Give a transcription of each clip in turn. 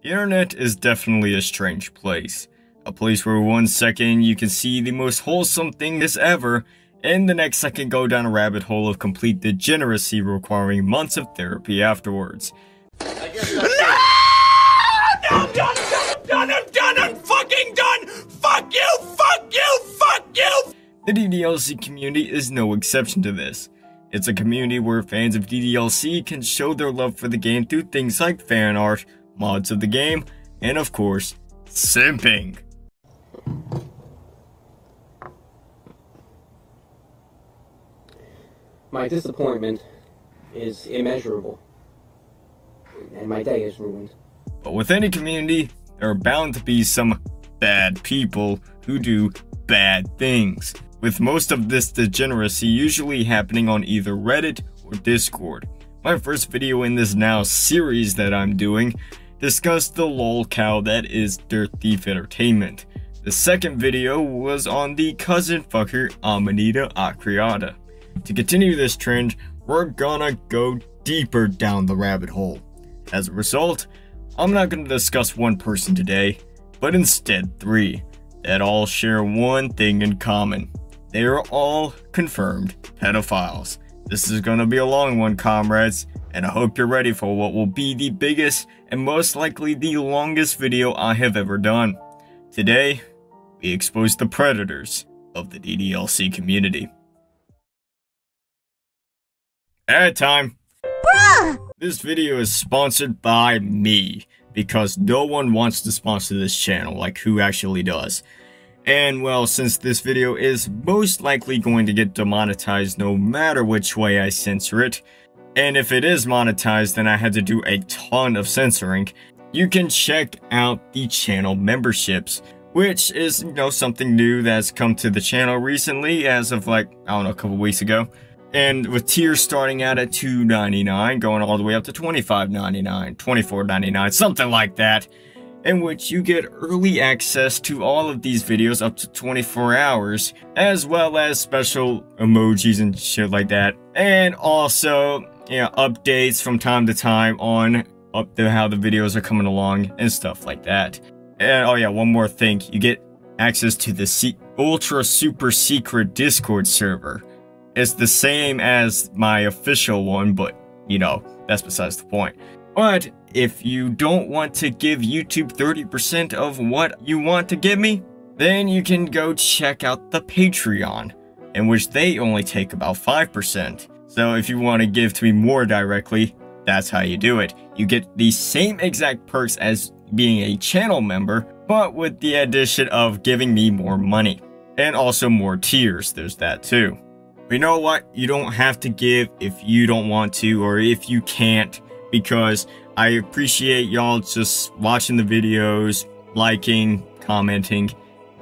The internet is definitely a strange place. A place where 1 second you can see the most wholesome things ever, and the next second go down a rabbit hole of complete degeneracy requiring months of therapy afterwards. No! I'm done! I'm fucking done! Fuck you! Fuck you! Fuck you! The DDLC community is no exception to this. It's a community where fans of DDLC can show their love for the game through things like fan art, mods of the game, and of course, simping. My disappointment is immeasurable, and my day is ruined. But with any community, there are bound to be some bad people who do bad things, with most of this degeneracy usually happening on either Reddit or Discord. My first video in this now series that I'm doing discussed the lol cow that is Dirt Thief Entertainment. The second video was on the cousin fucker Amanita Acriata. To continue this trend, we're gonna go deeper down the rabbit hole. As a result, I'm not gonna discuss one person today, but instead 3, that all share one thing in common. They are all confirmed pedophiles. This is gonna be a long one, comrades, and I hope you're ready for what will be the biggest and most likely the longest video I have ever done. Today, we expose the predators of the DDLC community. Ad time! This video is sponsored by me, because no one wants to sponsor this channel, like who actually does. And well, since this video is most likely going to get demonetized no matter which way I censor it, and if it is monetized then I had to do a ton of censoring, you can check out the channel memberships, which is, something new that's come to the channel recently as of like, I don't know, a couple weeks ago. And with tiers starting out at $2.99, going all the way up to $25.99, $24.99, something like that, in which you get early access to all of these videos up to 24 hours, as well as special emojis and shit like that, and also, updates from time to time on how the videos are coming along and stuff like that. And oh yeah, one more thing, you get access to the ultra super secret Discord server. It's the same as my official one, but, that's besides the point. But if you don't want to give YouTube 30% of what you want to give me, then you can go check out the Patreon, in which they only take about 5%. So if you want to give to me more directly, that's how you do it. You get the same exact perks as being a channel member, but with the addition of giving me more money. And also more tiers, there's that too. But you know what? You don't have to give if you don't want to or if you can't, because I appreciate y'all just watching the videos, liking, commenting.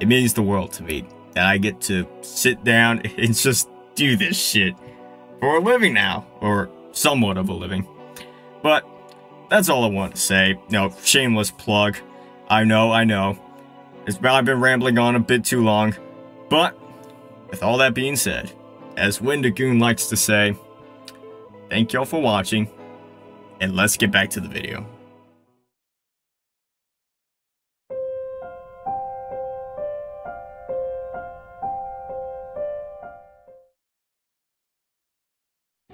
It means the world to me that I get to sit down and just do this shit for a living now, or somewhat of a living. But that's all I want to say. Shameless plug. I know. I've been rambling on a bit too long, but with all that being said, as Wendigoon likes to say, thank y'all for watching, and let's get back to the video.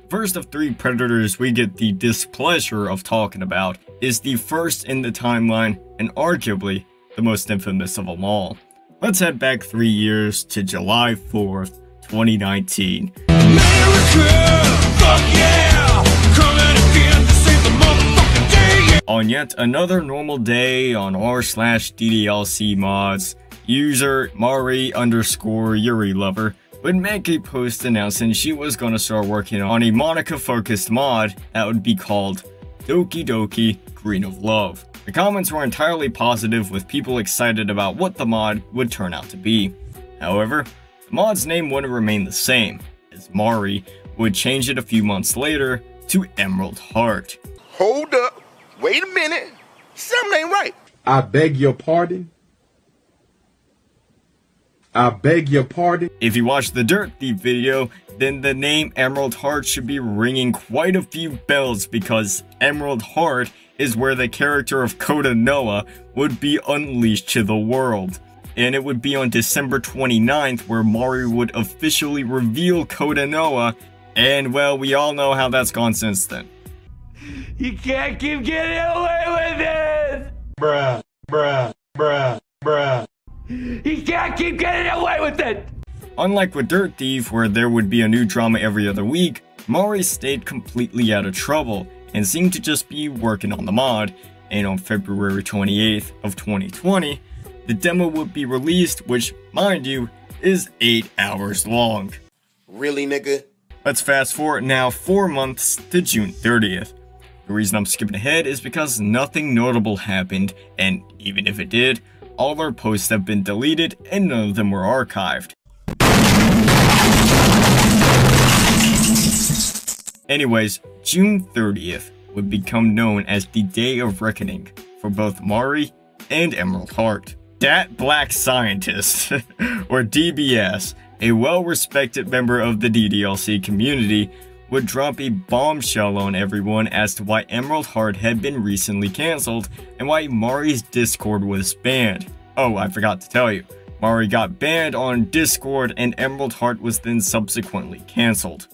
First of 3 predators we get the displeasure of talking about is the first in the timeline and arguably the most infamous of them all. Let's head back 3 years to July 4th, 2019. America, fuck yeah! Coming again to save the motherfucking day! On yet another normal day on r/DDLC mods, user Mari_Yuri lover would make a post announcing she was gonna start working on a monika focused mod that would be called Doki Green of Love. The comments were entirely positive, with people excited about what the mod would turn out to be. However, the mod's name wouldn't remain the same, as Mari would change it a few months later to Emerald Heart. Hold up, wait a minute, something ain't right. I beg your pardon? I beg your pardon? If you watch the Dirt Thief video, then the name Emerald Heart should be ringing quite a few bells, because Emerald Heart is where the character of Kota Noa would be unleashed to the world. And it would be on December 29th where Mari would officially reveal Kota Noa, and well, we all know how that's gone since then. You can't keep getting away with it! Bruh, bruh, bruh, bruh. You can't keep getting away with it! Unlike with Dirt Thief, where there would be a new drama every other week, Mari stayed completely out of trouble and seemed to just be working on the mod, and on February 28th of 2020, the demo would be released, which, mind you, is 8 hours long. Really, nigga? Let's fast forward now 4 months to June 30th. The reason I'm skipping ahead is because nothing notable happened, and even if it did, all our posts have been deleted and none of them were archived. Anyways, June 30th would become known as the Day of Reckoning for both Mari and Emerald Heart. Dat Black Scientist, or DBS, a well-respected member of the DDLC community, would drop a bombshell on everyone as to why Emerald Heart had been recently cancelled and why Mari's Discord was banned. Oh, I forgot to tell you, Mari got banned on Discord and Emerald Heart was then subsequently cancelled.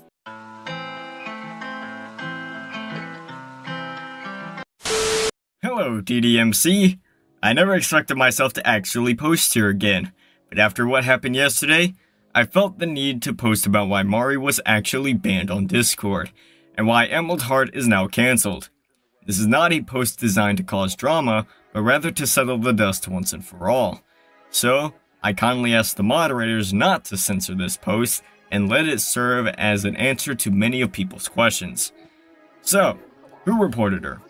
Hello DDMC! I never expected myself to actually post here again, but after what happened yesterday, I felt the need to post about why Mari was actually banned on Discord, and why Emerald Heart is now cancelled. This is not a post designed to cause drama, but rather to settle the dust once and for all. So, I kindly asked the moderators not to censor this post, and let it serve as an answer to many of people's questions. So, who reported her?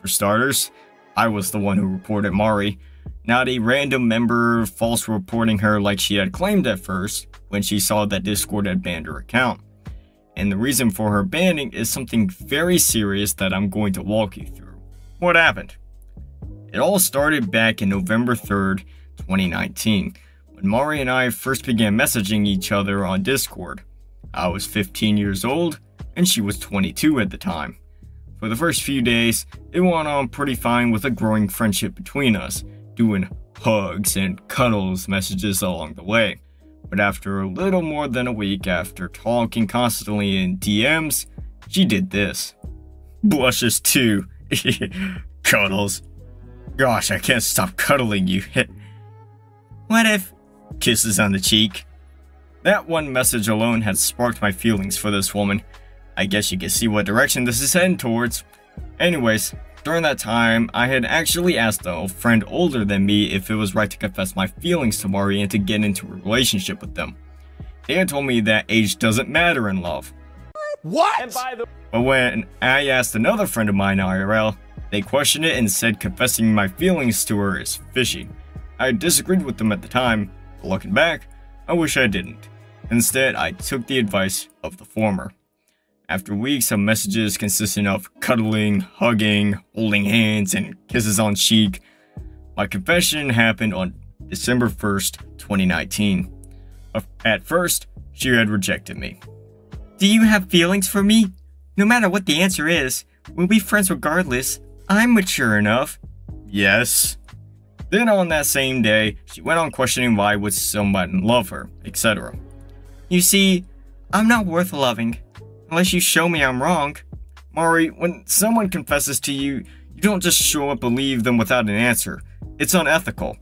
For starters, I was the one who reported Mari, not a random member false reporting her like she had claimed at first when she saw that Discord had banned her account. And the reason for her banning is something very serious that I'm going to walk you through. What happened? It all started back in November 3rd, 2019, when Mari and I first began messaging each other on Discord. I was 15 years old, and she was 22 at the time. For the first few days, it went on pretty fine with a growing friendship between us, doing hugs and cuddles messages along the way. But after a little more than a week after talking constantly in DMs, she did this. Blushes too. Cuddles. Gosh, I can't stop cuddling you. What if? Kisses on the cheek. That one message alone had sparked my feelings for this woman. I guess you can see what direction this is heading towards. Anyways, during that time, I had actually asked a friend older than me if it was right to confess my feelings to Mari and to get into a relationship with them. They had told me that age doesn't matter in love. What? But when I asked another friend of mine IRL, they questioned it and said confessing my feelings to her is fishy. I disagreed with them at the time, but looking back, I wish I didn't. Instead, I took the advice of the former. After weeks of messages consisting of cuddling, hugging, holding hands, and kisses on cheek, my confession happened on December 1st, 2019. At first, she had rejected me. Do you have feelings for me? No matter what the answer is, we'll be friends regardless. I'm mature enough. Yes. Then on that same day, she went on questioning why would someone love her, etc. You see, I'm not worth loving. Unless you show me I'm wrong. Mari, when someone confesses to you, you don't just show up and leave them without an answer. It's unethical.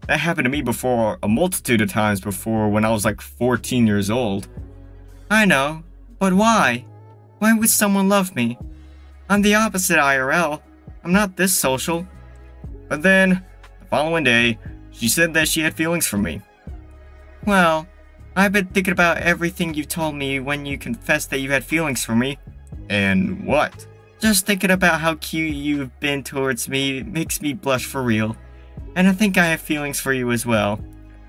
That happened to me before a multitude of times before when I was like 14 years old. I know, but why? Why would someone love me? I'm the opposite IRL. I'm not this social. But then, the following day, she said that she had feelings for me. Well, I've been thinking about everything you told me when you confessed that you had feelings for me. And what? Just thinking about how cute you've been towards me makes me blush for real. And I think I have feelings for you as well.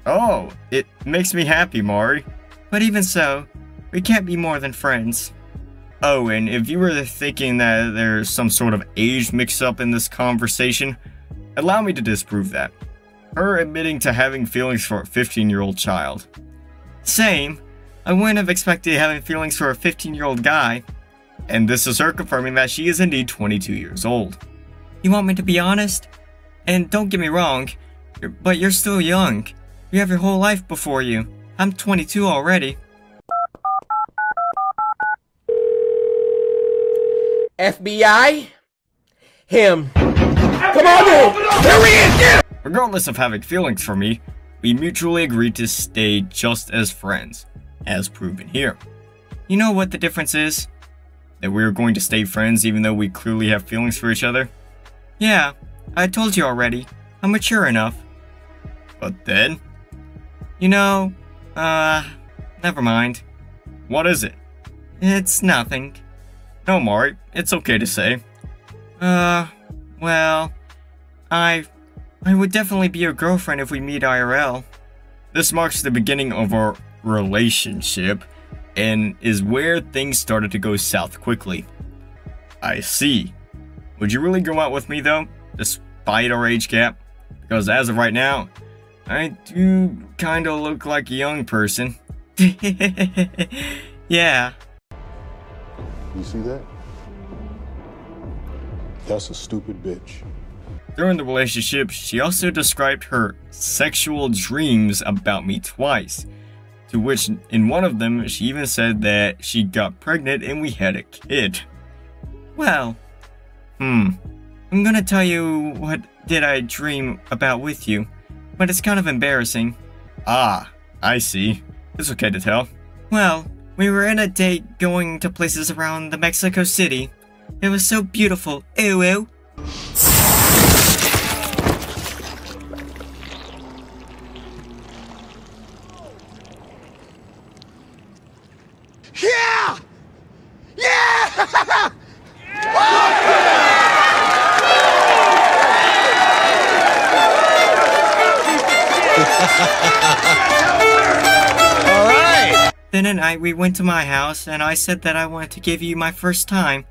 Oh, it makes me happy, Mari. But even so, we can't be more than friends. Oh, and if you were thinking that there's some sort of age mix-up in this conversation, allow me to disprove that. Her admitting to having feelings for a 15-year-old child. Same. I wouldn't have expected having feelings for a 15-year-old guy. And this is her confirming that she is indeed 22 years old. You want me to be honest? And don't get me wrong, but you're still young. You have your whole life before you. I'm 22 already. FBI? Him. Come on in! Here he is! Get him! Regardless of having feelings for me, we mutually agreed to stay just as friends, as proven here. You know what the difference is? That we're going to stay friends even though we clearly have feelings for each other? Yeah, I told you already. I'm mature enough. But then? You know, never mind. What is it? It's nothing. No, Mari, it's okay to say. Well, I would definitely be your girlfriend if we meet IRL. This marks the beginning of our relationship, and is where things started to go south quickly. I see. Would you really go out with me though, despite our age gap? Because as of right now, I do kinda look like a young person. Yeah. You see that? That's a stupid bitch. During the relationship, she also described her sexual dreams about me twice. To which, in one of them, she even said that she got pregnant and we had a kid. Well, I'm gonna tell you what did I dream about with you, but it's kind of embarrassing. Ah, I see. It's okay to tell. Well, we were in a date going to places around the Mexico City. It was so beautiful. Ew, ew. Yeah! Yeah! Alright! Then at night we went to my house and I said that I wanted to give you my first time.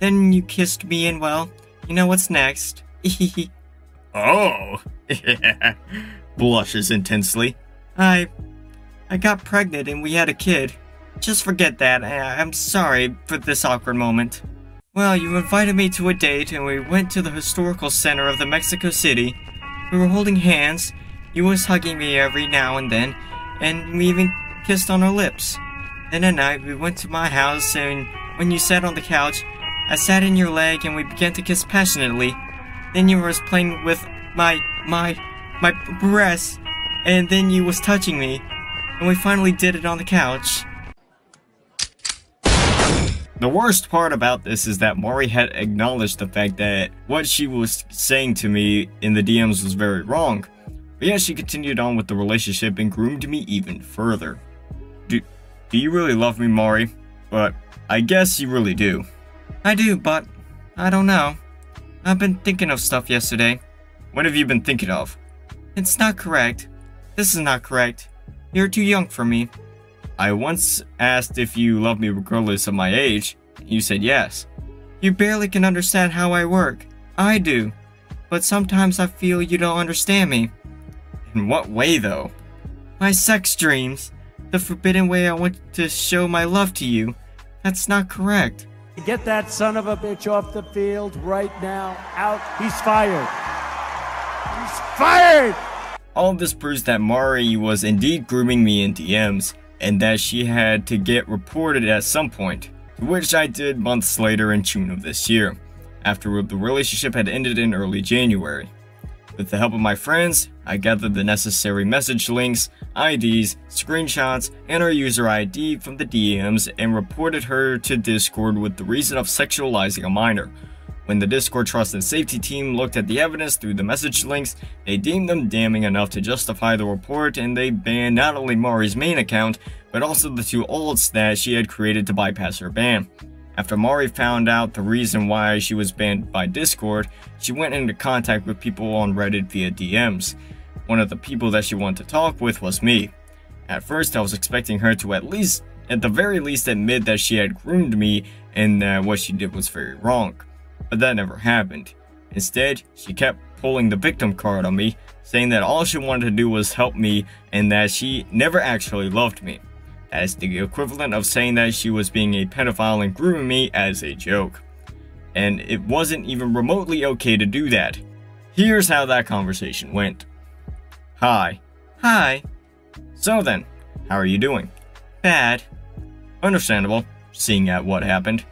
Then you kissed me and well, you know what's next. Oh! Blushes intensely. I got pregnant and we had a kid. Just forget that. I'm sorry for this awkward moment. Well, you invited me to a date and we went to the historical center of the Mexico City. We were holding hands. You was hugging me every now and then, and we even kissed on our lips. Then at night we went to my house and when you sat on the couch, I sat in your leg and we began to kiss passionately. Then you was playing with my breasts, and then you was touching me, and we finally did it on the couch. The worst part about this is that Mari had acknowledged the fact that what she was saying to me in the DMs was very wrong, but yet she continued on with the relationship and groomed me even further. Do you really love me, Mari? But I guess you really do. I do, but I don't know. I've been thinking of stuff yesterday. What have you been thinking of? It's not correct. This is not correct. You're too young for me. I once asked if you love me regardless of my age. You said yes. You barely can understand how I work. I do. But sometimes I feel you don't understand me. In what way, though? My sex dreams. The forbidden way I want to show my love to you. That's not correct. Get that son of a bitch off the field right now. Out. He's fired. He's fired! All of this proves that Mari was indeed grooming me in DMs, and that she had to get reported at some point, to which I did months later in June of this year, after the relationship had ended in early January. With the help of my friends, I gathered the necessary message links, IDs, screenshots, and her user ID from the DMs and reported her to Discord with the reason of sexualizing a minor. When the Discord Trust and Safety team looked at the evidence through the message links, they deemed them damning enough to justify the report, and they banned not only Mari's main account, but also the two alts that she had created to bypass her ban. After Mari found out the reason why she was banned by Discord, she went into contact with people on Reddit via DMs. One of the people that she wanted to talk with was me. At first I was expecting her to at the very least admit that she had groomed me and that what she did was very wrong. But that never happened. Instead, she kept pulling the victim card on me, saying that all she wanted to do was help me and that she never actually loved me. That is the equivalent of saying that she was being a pedophile and grooming me as a joke. And it wasn't even remotely okay to do that. Here's how that conversation went. Hi. Hi. So then, how are you doing? Bad. Understandable, seeing at what happened.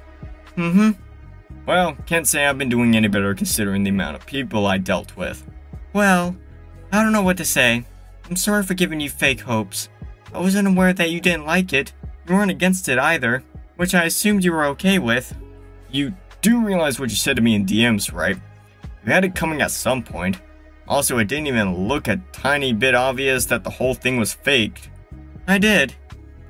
Well, can't say I've been doing any better considering the amount of people I dealt with. Well, I don't know what to say. I'm sorry for giving you fake hopes. I wasn't aware that you didn't like it. You weren't against it either, which I assumed you were okay with. You do realize what you said to me in DMs, right? You had it coming at some point. Also, it didn't even look a tiny bit obvious that the whole thing was faked. I did.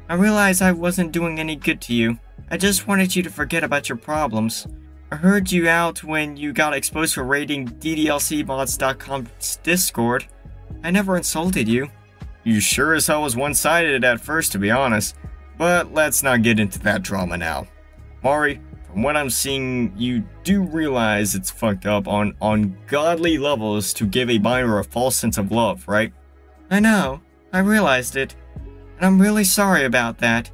I realized I wasn't doing any good to you. I just wanted you to forget about your problems. I heard you out when you got exposed for raiding DDLCmods.com's Discord. I never insulted you. You sure as hell was one-sided at first, to be honest. But let's not get into that drama now. Mari, from what I'm seeing, you do realize it's fucked up on ungodly levels to give a minor a false sense of love, right? I know. I realized it. And I'm really sorry about that.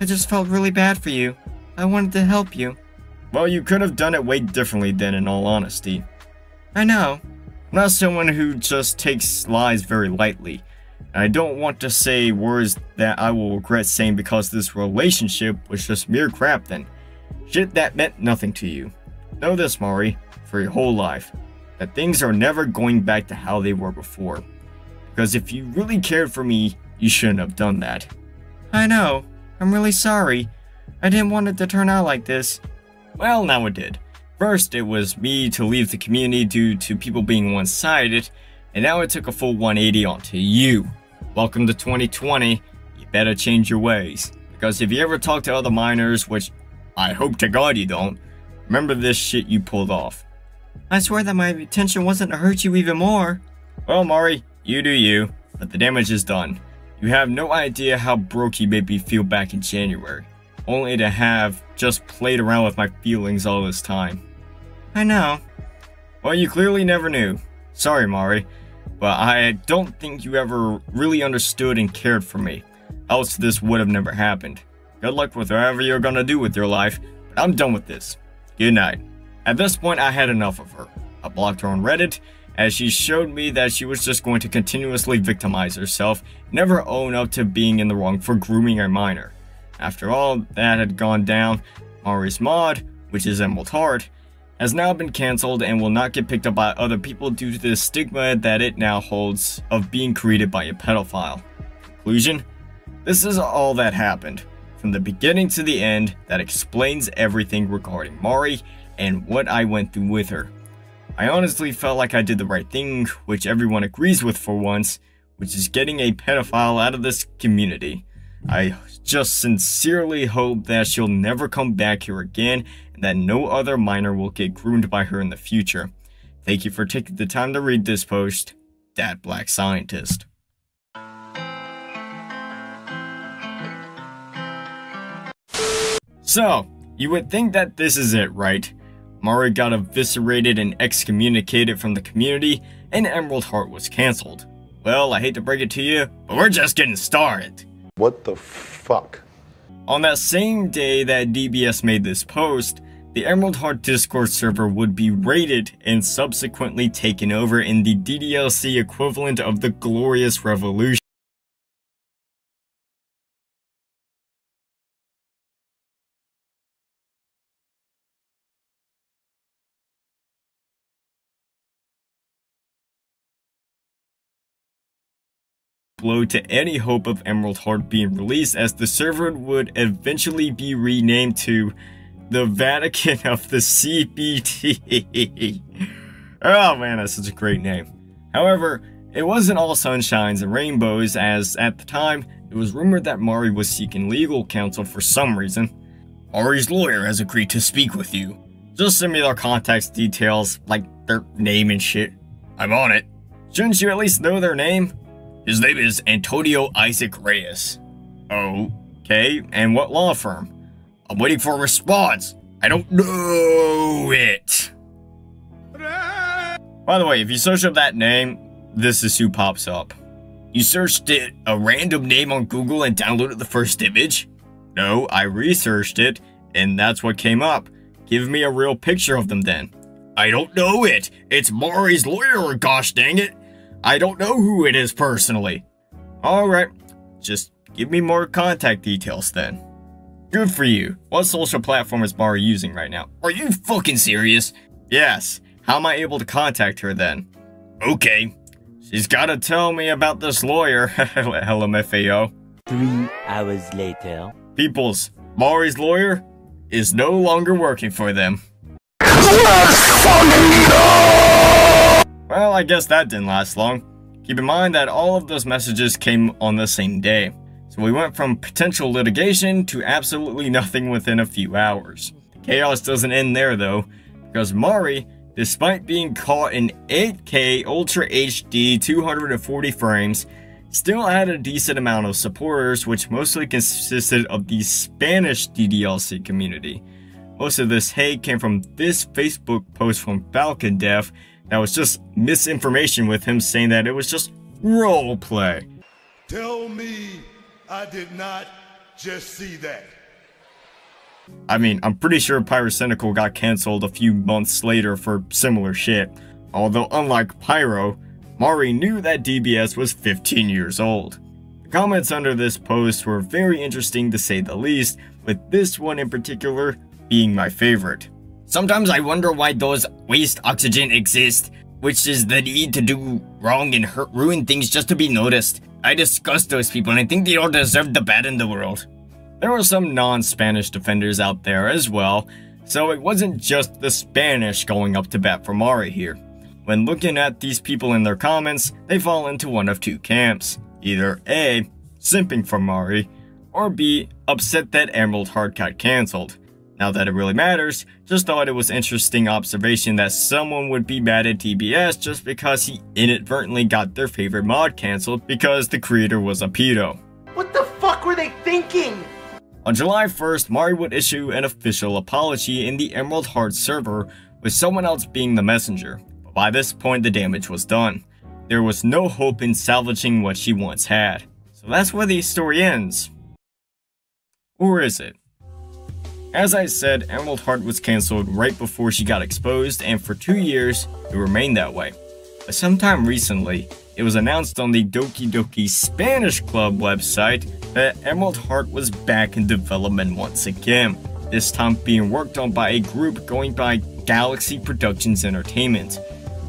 I just felt really bad for you. I wanted to help you. Well, you could have done it way differently then, in all honesty. I know. I'm not someone who just takes lies very lightly. And I don't want to say words that I will regret saying because this relationship was just mere crap then. Shit that meant nothing to you. Know this, Mari, for your whole life, that things are never going back to how they were before. Because if you really cared for me, you shouldn't have done that. I know. I'm really sorry. I didn't want it to turn out like this. Well, now it did. First, it was me to leave the community due to people being one-sided, and now it took a full 180 onto you. Welcome to 2020. You better change your ways. Because if you ever talk to other minors, which I hope to God you don't, remember this shit you pulled off. I swear that my intention wasn't to hurt you even more. Well, Mari, you do you, but the damage is done. You have no idea how broke you made me feel back in January, only to have just played around with my feelings all this time. I know. Well, you clearly never knew. Sorry, Mari, but I don't think you ever really understood and cared for me, else this would have never happened. Good luck with whatever you're gonna do with your life, but I'm done with this. Good night. At this point, I had enough of her. I blocked her on Reddit, as she showed me that she was just going to continuously victimize herself, never own up to being in the wrong for grooming a minor. After all that had gone down, Mari's mod, which is Emerald Heart, has now been cancelled and will not get picked up by other people due to the stigma that it now holds of being created by a pedophile. Conclusion? This is all that happened, from the beginning to the end, that explains everything regarding Mari and what I went through with her. I honestly felt like I did the right thing, which everyone agrees with for once, which is getting a pedophile out of this community. I just sincerely hope that she'll never come back here again and that no other minor will get groomed by her in the future. Thank you for taking the time to read this post, Dat Black Scientist. So, you would think that this is it, right? Mari got eviscerated and excommunicated from the community, and Emerald Heart was cancelled. Well, I hate to break it to you, but we're just getting started. What the fuck? On that same day that DBS made this post, the Emerald Heart Discord server would be raided and subsequently taken over in the DDLC equivalent of the Glorious Revolution. Blow to any hope of Emerald Heart being released, as the server would eventually be renamed to the Vatican of the CBT. Oh man, that's such a great name. However, it wasn't all sunshines and rainbows, as at the time, it was rumored that Mari was seeking legal counsel for some reason. Mari's lawyer has agreed to speak with you. Just send me their contact details, like their name and shit. I'm on it. Shouldn't you at least know their name? His name is Antonio Isaac Reyes. Okay, and what law firm? I'm waiting for a response. I don't know it. By the way, if you search up that name, this is who pops up. You searched it a random name on Google and downloaded the first image? No, I researched it, and that's what came up. Give me a real picture of them then. I don't know it. It's Maury's lawyer, gosh dang it. I don't know who it is personally. Alright, just give me more contact details then. Good for you. What social platform is Maury using right now? Are you fucking serious? Yes. How am I able to contact her then? Okay. She's gotta tell me about this lawyer. LMFAO. 3 hours later. Peoples, Maury's lawyer is no longer working for them. Well, I guess that didn't last long. Keep in mind that all of those messages came on the same day. So we went from potential litigation to absolutely nothing within a few hours. The chaos doesn't end there though, because Maury, despite being caught in 8K Ultra HD 240 frames, still had a decent amount of supporters, which mostly consisted of the Spanish DDLC community. Most of this hate came from this Facebook post from Falcon Dev that was just misinformation, with him saying that it was just roleplay. Tell me I did not just see that. I mean, I'm pretty sure Pyrocynical got cancelled a few months later for similar shit. Although unlike Pyro, Maury knew that DBS was 15 years old. The comments under this post were very interesting to say the least, with this one in particular being my favorite. Sometimes I wonder why those waste oxygen exist, which is the need to do wrong and ruin things just to be noticed. I disgust those people and I think they all deserve the bad in the world. There were some non-Spanish defenders out there as well, so it wasn't just the Spanish going up to bat for Maury here. When looking at these people in their comments, they fall into one of two camps. Either A, simping for Maury, or B, upset that Emerald Heart got cancelled. Now that it really matters, just thought it was interesting observation that someone would be mad at DBS just because he inadvertently got their favorite mod cancelled because the creator was a pedo. What the fuck were they thinking? On July 1st, Maury would issue an official apology in the Emerald Heart server, with someone else being the messenger. But by this point, the damage was done. There was no hope in salvaging what she once had. So that's where the story ends. Or is it? As I said, Emerald Heart was cancelled right before she got exposed, and for 2 years, it remained that way. But sometime recently, it was announced on the Doki Doki Spanish Club website that Emerald Heart was back in development once again, this time being worked on by a group going by Galaxy Productions Entertainment,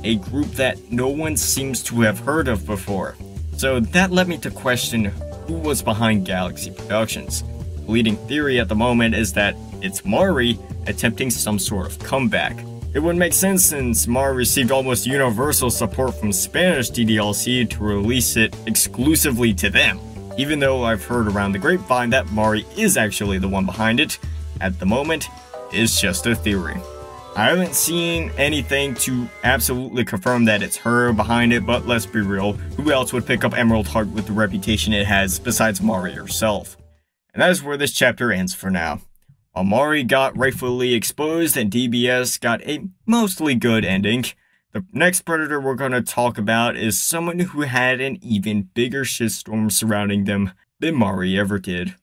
a group that no one seems to have heard of before. So that led me to question who was behind Galaxy Productions. The leading theory at the moment is that it's Maury attempting some sort of comeback. It would make sense since Maury received almost universal support from Spanish DDLC to release it exclusively to them. Even though I've heard around the grapevine that Maury is actually the one behind it, at the moment, it's just a theory. I haven't seen anything to absolutely confirm that it's her behind it, but let's be real, who else would pick up Emerald Heart with the reputation it has besides Maury herself? And that is where this chapter ends for now. While Maury got rightfully exposed and DBS got a mostly good ending, the next Predator we're going to talk about is someone who had an even bigger shitstorm surrounding them than Maury ever did.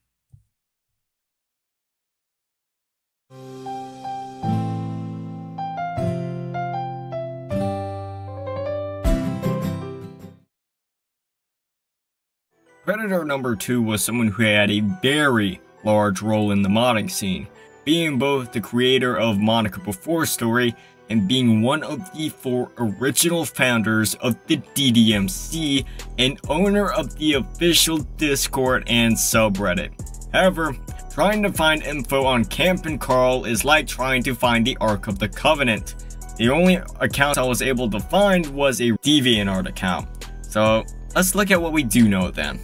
Predator number 2 was someone who had a very large role in the modding scene, being both the creator of Monika Before story and being one of the 4 original founders of the DDMC and owner of the official Discord and subreddit. However, trying to find info on CampinKarl is like trying to find the Ark of the Covenant. The only account I was able to find was a DeviantArt account. So let's look at what we do know then.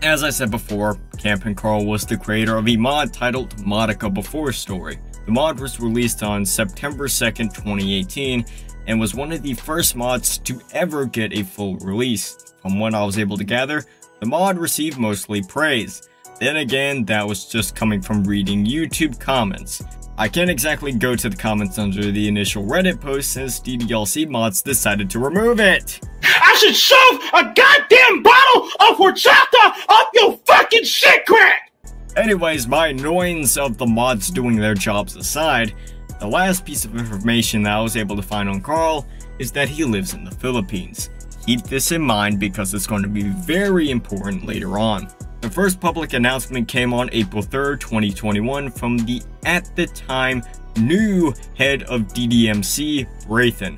As I said before, CampinKarl was the creator of a mod titled Monika Before Story. The mod was released on September 2nd, 2018, and was one of the first mods to ever get a full release. From what I was able to gather, the mod received mostly praise, Then again, that was just coming from reading YouTube comments. I can't exactly go to the comments under the initial Reddit post since DDLC mods decided to remove it. I should shove a goddamn bottle of horchata up your fucking shit crack! Anyways, my annoyance of the mods doing their jobs aside, the last piece of information that I was able to find on Karl is that he lives in the Philippines. Keep this in mind because it's going to be very important later on. The first public announcement came on April 3rd, 2021 from the, at the time, new head of DDMC, Raythan.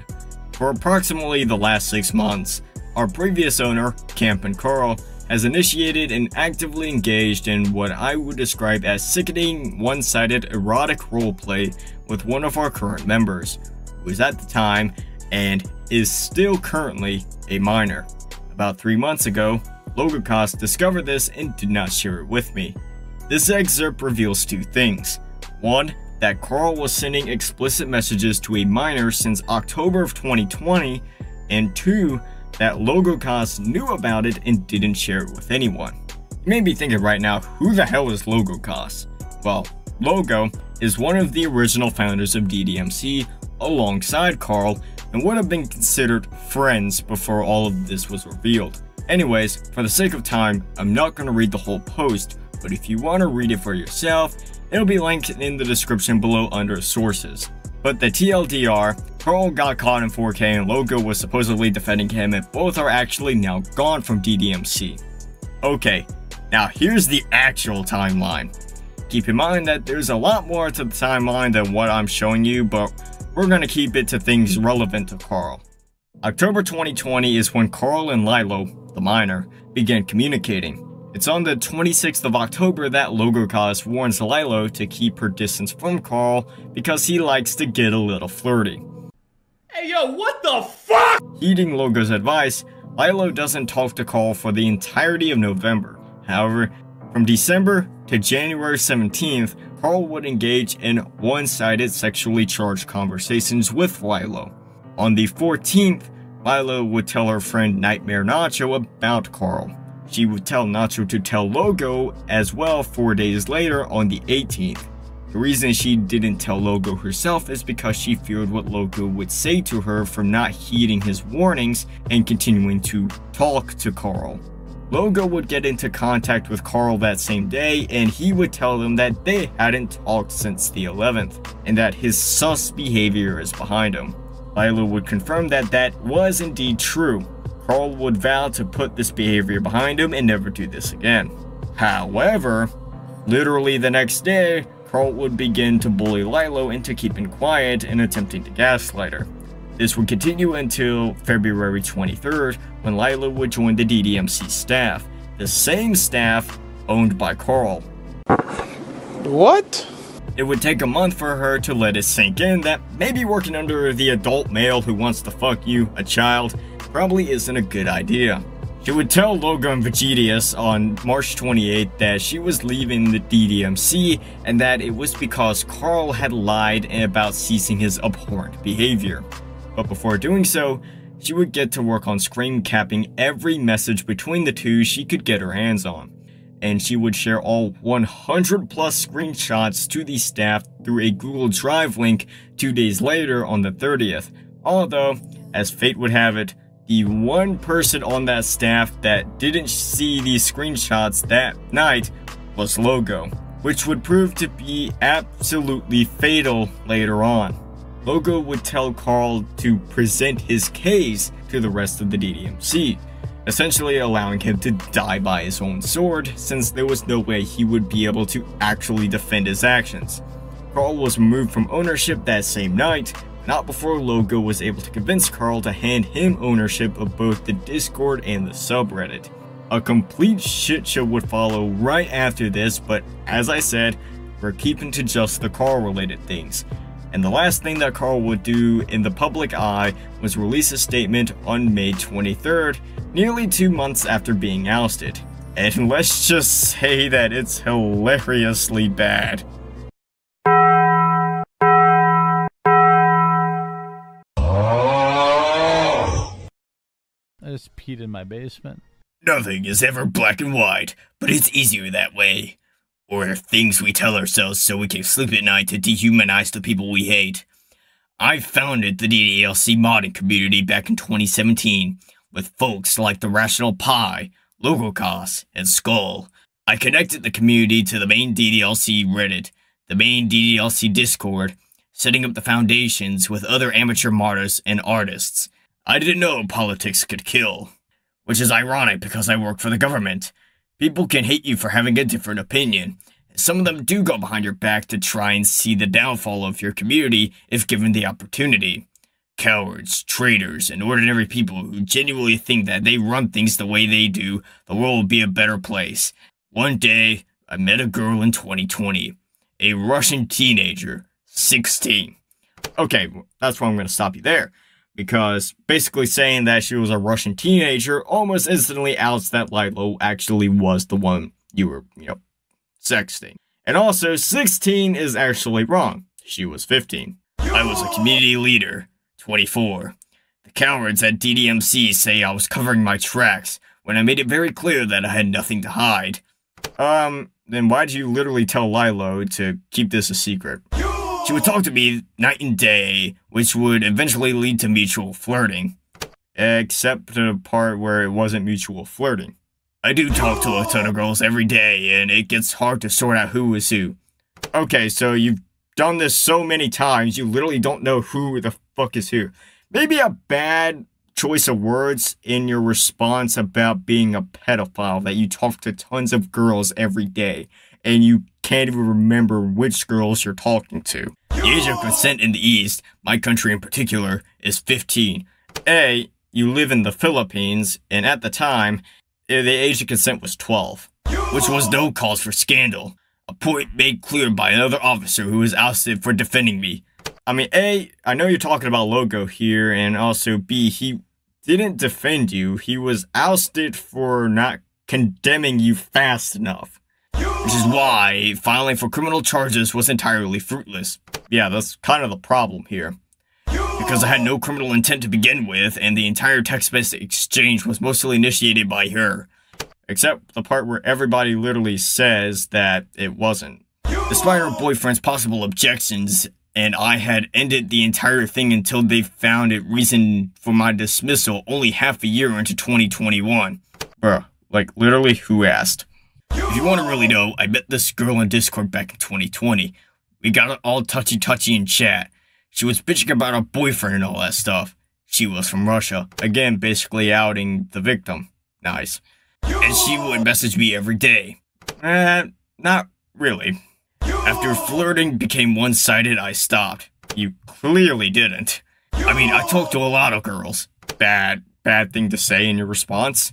For approximately the last 6 months, our previous owner, CampinKarl, has initiated and actively engaged in what I would describe as sickening, one-sided erotic roleplay with one of our current members, who was at the time, and is still currently, a minor. About 3 months ago, Logokas discovered this and did not share it with me. This excerpt reveals 2 things. 1, that Karl was sending explicit messages to a minor since October of 2020, and 2, that Logokas knew about it and didn't share it with anyone. You may be thinking right now, who the hell is Logokas? Well, Logo is one of the original founders of DDMC alongside Karl and would have been considered friends before all of this was revealed. Anyways, for the sake of time, I'm not going to read the whole post, but if you want to read it for yourself, it'll be linked in the description below under sources. But the TLDR, Karl got caught in 4K and Logo was supposedly defending him, and both are actually now gone from DDMC. Okay, now here's the actual timeline. Keep in mind that there's a lot more to the timeline than what I'm showing you, but we're going to keep it to things relevant to Karl. October 2020 is when Karl and Lilo, the minor, began communicating. It's on the 26th of October that Logokas warns Lilo to keep her distance from Karl because he likes to get a little flirty. Hey yo, what the fuck? Heeding Logo's advice, Lilo doesn't talk to Karl for the entirety of November. However, from December to January 17th, Karl would engage in one-sided sexually charged conversations with Lilo. On the 14th, Lilo would tell her friend Nightmare Nacho about Karl. She would tell Nacho to tell Logo as well 4 days later on the 18th. The reason she didn't tell Logo herself is because she feared what Logo would say to her for not heeding his warnings and continuing to talk to Karl. Logo would get into contact with Karl that same day and he would tell them that they hadn't talked since the 11th and that his sus behavior is behind him. Lilo would confirm that that was indeed true. Karl would vow to put this behavior behind him and never do this again. However, literally the next day, Karl would begin to bully Lilo into keeping quiet and attempting to gaslight her. This would continue until February 23rd, when Lilo would join the DDMC staff, the same staff owned by Karl. What? It would take a month for her to let it sink in that maybe working under the adult male who wants to fuck you, a child, probably isn't a good idea. She would tell Logo and Vegetius on March 28th that she was leaving the DDMC and that it was because Karl had lied about ceasing his abhorrent behavior. But before doing so, she would get to work on screen capping every message between the two she could get her hands on. And she would share all 100 plus screenshots to the staff through a Google Drive link 2 days later on the 30th. Although, as fate would have it, the one person on that staff that didn't see these screenshots that night was Logo, which would prove to be absolutely fatal later on. Logo would tell Karl to present his case to the rest of the DDMC, essentially allowing him to die by his own sword, since there was no way he would be able to actually defend his actions. Karl was removed from ownership that same night, not before Logo was able to convince Karl to hand him ownership of both the Discord and the subreddit. A complete shit show would follow right after this, but as I said, we're keeping to just the Karl related things. And the last thing that Karl would do in the public eye was release a statement on May 23rd, nearly 2 months after being ousted. And let's just say that it's hilariously bad. I just peed in my basement. Nothing is ever black and white, but it's easier that way. Or things we tell ourselves so we can sleep at night to dehumanize the people we hate. I founded the DDLC modding community back in 2017 with folks like the Rational Pi, Logokas, and Skull. I connected the community to the main DDLC Reddit, the main DDLC Discord, setting up the foundations with other amateur modders and artists. I didn't know politics could kill, which is ironic because I work for the government. People can hate you for having a different opinion. Some of them do go behind your back to try and see the downfall of your community if given the opportunity. Cowards, traitors, and ordinary people who genuinely think that they run things the way they do, the world will be a better place. One day, I met a girl in 2020. A Russian teenager, 16. Okay, that's why I'm going to stop you there. Because basically saying that she was a Russian teenager almost instantly outs that Lilo actually was the one you were, sexting. And also, 16 is actually wrong. She was 15. I was a community leader, 24. The cowards at DDMC say I was covering my tracks when I made it very clear that I had nothing to hide. Then why'd you literally tell Lilo to keep this a secret? She would talk to me night and day, which would eventually lead to mutual flirting. Except the part where it wasn't mutual flirting. I do talk to a ton of girls every day, and it gets hard to sort out who is who. Okay, so you've done this so many times, you literally don't know who the fuck is who. Maybe a bad choice of words in your response about being a pedophile, that you talk to tons of girls every day, and you can't even remember which girls you're talking to. The age of consent in the East, my country in particular, is 15. You live in the Philippines, and at the time, the age of consent was 12, which was no cause for scandal. A point made clear by another officer who was ousted for defending me. I mean, A, I know you're talking about Logo here, and also B, he didn't defend you. He was ousted for not condemning you fast enough. Which is why filing for criminal charges was entirely fruitless. Yeah, that's kind of the problem here. Because I had no criminal intent to begin with, and the entire text-based exchange was mostly initiated by her. Except the part where everybody literally says that it wasn't. Despite her boyfriend's possible objections, and I had ended the entire thing until they found it reason for my dismissal only half a year into 2021. Bruh, like literally who asked? If you want to really know, I met this girl in Discord back in 2020. We got it all touchy-touchy in chat. She was bitching about her boyfriend and all that stuff. She was from Russia. Again, basically outing the victim. Nice. And she would message me every day. Not really. After flirting became one-sided, I stopped. You clearly didn't. I mean, I talked to a lot of girls. Bad thing to say in your response.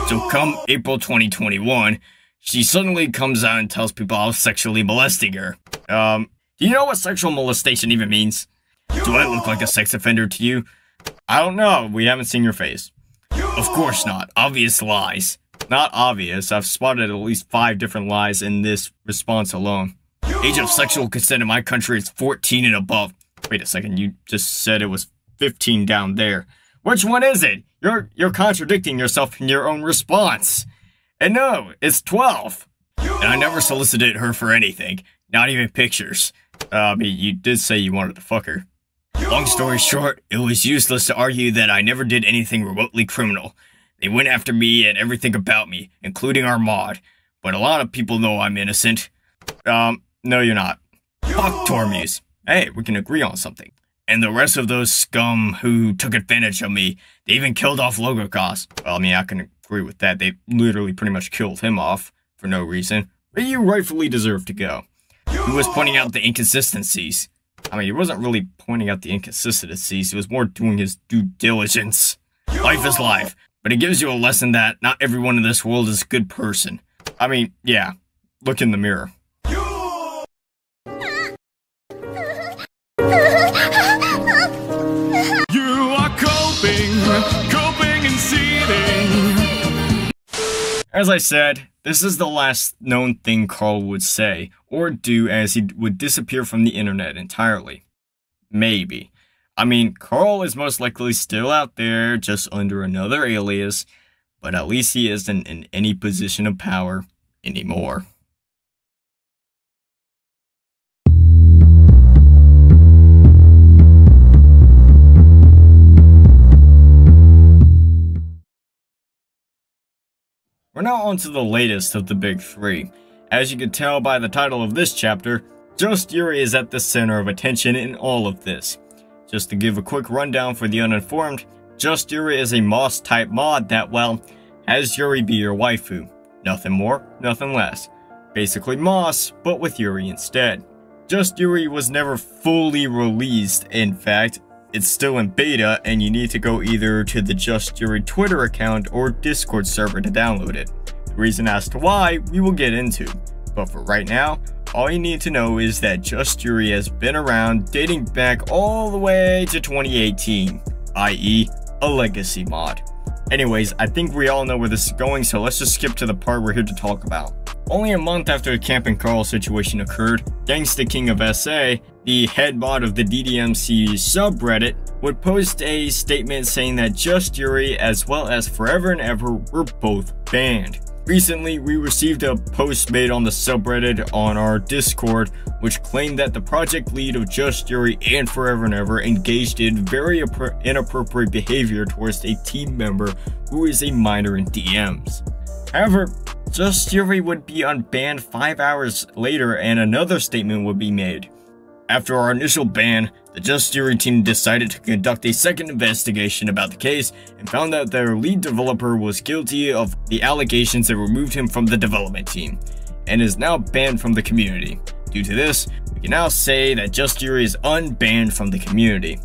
So come April 2021, she suddenly comes out and tells people I was sexually molesting her. Do you know what sexual molestation even means? Do I look like a sex offender to you? I don't know, we haven't seen your face. Of course not, obvious lies. Not obvious, I've spotted at least 5 different lies in this response alone. Age of sexual consent in my country is 14 and above. Wait a second, you just said it was 15 down there. Which one is it? You're contradicting yourself in your own response. And no, it's 12. And I never solicited her for anything, not even pictures. I mean, you did say you wanted to fuck her. Long story short, it was useless to argue that I never did anything remotely criminal. They went after me and everything about me, including our mod. But a lot of people know I'm innocent. No you're not. Fuck Tormuse. Hey, we can agree on something. And the rest of those scum who took advantage of me, they even killed off Logokas. Well, I mean, I can agree with that. They literally pretty much killed him off for no reason. But you rightfully deserve to go. He was pointing out the inconsistencies. I mean, he wasn't really pointing out the inconsistencies. He was more doing his due diligence. Life is life, but it gives you a lesson that not everyone in this world is a good person. I mean, yeah, look in the mirror. You are coping and seething. As I said, this is the last known thing Karl would say or do, as he would disappear from the internet entirely. Maybe. I mean, Karl is most likely still out there, just under another alias, but at least he isn't in any position of power anymore. We're now on to the latest of the big three. As you can tell by the title of this chapter, Just Yuri is at the center of attention in all of this. Just to give a quick rundown for the uninformed, Just Yuri is a Moss type mod that, well, has Yuri be your waifu. Nothing more, nothing less. Basically Moss, but with Yuri instead. Just Yuri was never fully released. In fact, it's still in beta, and you need to go either to the Just Yuri Twitter account or Discord server to download it. The reason as to why, we will get into. But for right now, all you need to know is that Just Yuri has been around dating back all the way to 2018, i.e. a legacy mod. Anyways, I think we all know where this is going, so let's just skip to the part we're here to talk about. Only a month after the CampinKarl situation occurred, Gangsta King of SA, the head mod of the DDLC subreddit, would post a statement saying that Just Yuri as well as Forever and Ever were both banned. Recently, we received a post made on the subreddit on our Discord, which claimed that the project lead of Just Yuri and Forever and Ever engaged in very inappropriate behavior towards a team member who is a minor in DMs. However, Just Yuri would be unbanned 5 hours later and another statement would be made. After our initial ban, the Just Yuri team decided to conduct a second investigation about the case and found that their lead developer was guilty of the allegations that removed him from the development team, and is now banned from the community. Due to this, we can now say that Just Yuri is unbanned from the community.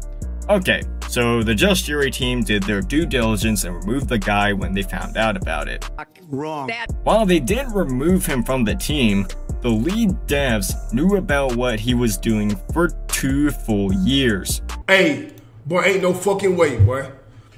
Okay, so the Just Yuri team did their due diligence and removed the guy when they found out about it. Wrong. While they did remove him from the team, the lead devs knew about what he was doing for 2 full years. Hey, boy, ain't no fucking way, boy.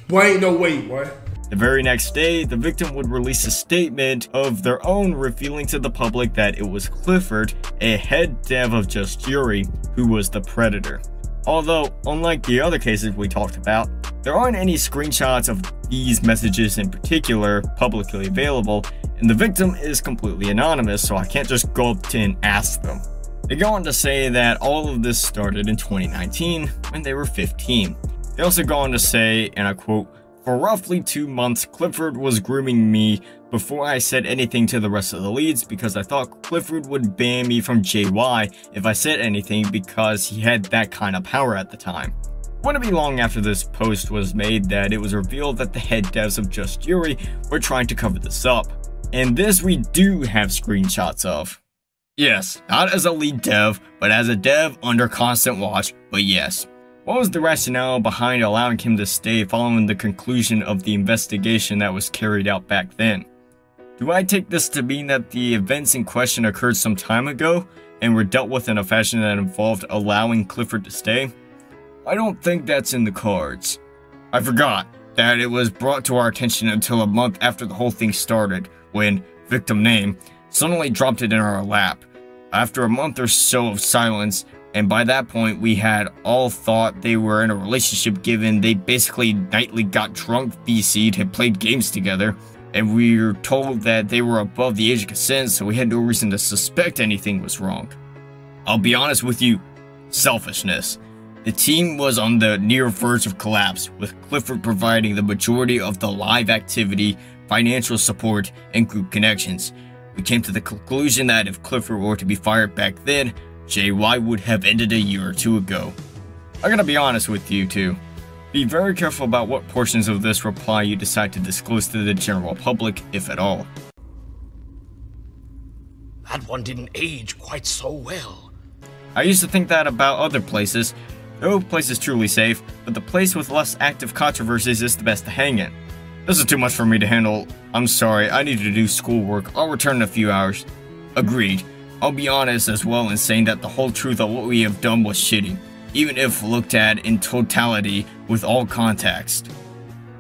Boy, ain't no way, boy. The very next day, the victim would release a statement of their own revealing to the public that it was Clifford, a head dev of Just Yuri, who was the Predator. Although, unlike the other cases we talked about, there aren't any screenshots of these messages in particular publicly available, and the victim is completely anonymous, so I can't just go up to and ask them. They go on to say that all of this started in 2019 when they were 15. They also go on to say, and I quote, "For roughly 2 months, Clifford was grooming me before I said anything to the rest of the leads because I thought Clifford would ban me from JY if I said anything because he had that kind of power at the time." It wouldn't be long after this post was made that it was revealed that the head devs of Just Yuri were trying to cover this up. And this we do have screenshots of. Yes, not as a lead dev, but as a dev under constant watch, but yes. What was the rationale behind allowing him to stay following the conclusion of the investigation that was carried out back then? Do I take this to mean that the events in question occurred some time ago and were dealt with in a fashion that involved allowing Clifford to stay? I don't think that's in the cards. I forgot that it was brought to our attention until a month after the whole thing started, when victim name suddenly dropped it in our lap. After a month or so of silence, and by that point we had all thought they were in a relationship given they basically nightly got drunk, VC'd, and played games together, and we were told that they were above the age of consent, so we had no reason to suspect anything was wrong. I'll be honest with you, selfishness. The team was on the near verge of collapse, with Clifford providing the majority of the live activity, financial support, and group connections. We came to the conclusion that if Clifford were to be fired back then, JY would have ended a year or 2 ago. I gotta be honest with you too. Be very careful about what portions of this reply you decide to disclose to the general public, if at all. That one didn't age quite so well. I used to think that about other places. No place is truly safe, but the place with less active controversies is the best to hang in. This is too much for me to handle. I'm sorry, I need to do schoolwork. I'll return in a few hours. Agreed. I'll be honest as well in saying that the whole truth of what we have done was shitty, even if looked at in totality with all context.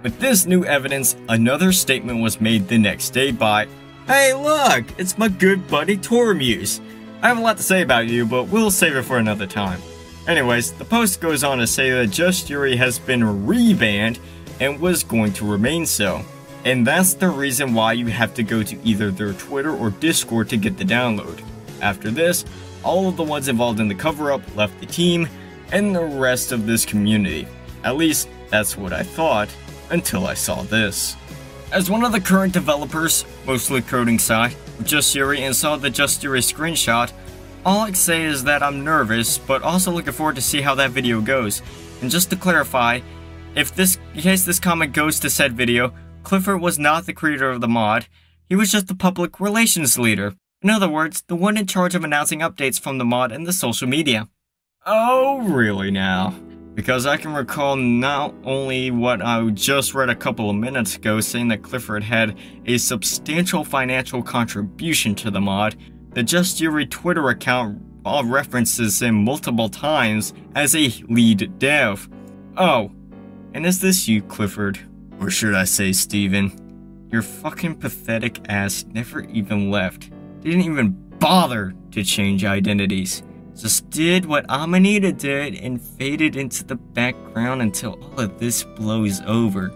With this new evidence, another statement was made the next day by, "Hey look, it's my good buddy Tormuse. I have a lot to say about you, but we'll save it for another time." Anyways, the post goes on to say that Just Yuri has been rebanned and was going to remain so. And that's the reason why you have to go to either their Twitter or Discord to get the download. After this, all of the ones involved in the cover-up left the team and the rest of this community. At least, that's what I thought, until I saw this. As one of the current developers, mostly coding side, of Just Yuri and saw the Just Yuri screenshot, all I can say is that I'm nervous, but also looking forward to see how that video goes. And just to clarify, in case this comment goes to said video, Clifford was not the creator of the mod, he was just the public relations leader. In other words, the one in charge of announcing updates from the mod and the social media. Oh, really now? Because I can recall not only what I just read a couple of minutes ago saying that Clifford had a substantial financial contribution to the mod, the Just Yuri Twitter account references him multiple times as a lead dev. Oh, and is this you, Clifford? Or should I say Steven? Your fucking pathetic ass never even left. Didn't even bother to change identities. Just did what Amanita did and faded into the background until all of this blows over.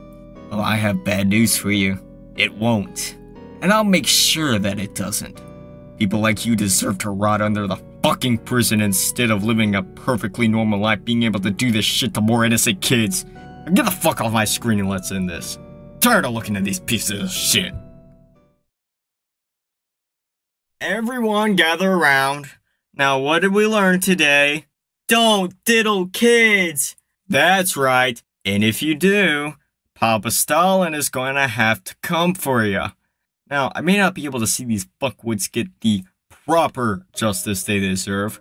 Well, I have bad news for you. It won't. And I'll make sure that it doesn't. People like you deserve to rot under the fucking prison instead of living a perfectly normal life being able to do this shit to more innocent kids. Now get the fuck off my screen and let's end this. I'm tired of looking at these pieces of shit. Everyone gather around. Now what did we learn today? Don't diddle kids! That's right, and if you do, Papa Stalin is going to have to come for you. Now, I may not be able to see these fuckwits get the proper justice they deserve,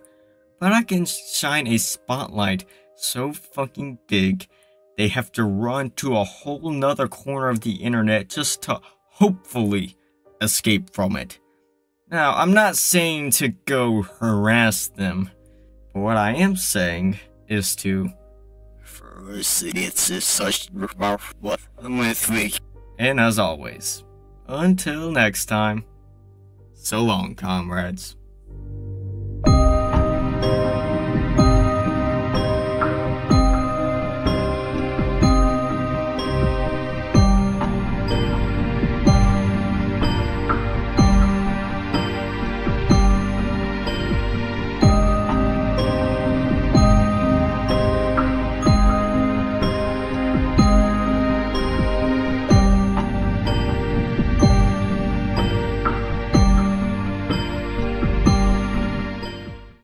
but I can shine a spotlight so fucking big they have to run to a whole nother corner of the internet just to hopefully escape from it. Now, I'm not saying to go harass them, but what I am saying is to and as always, until next time, so long, comrades.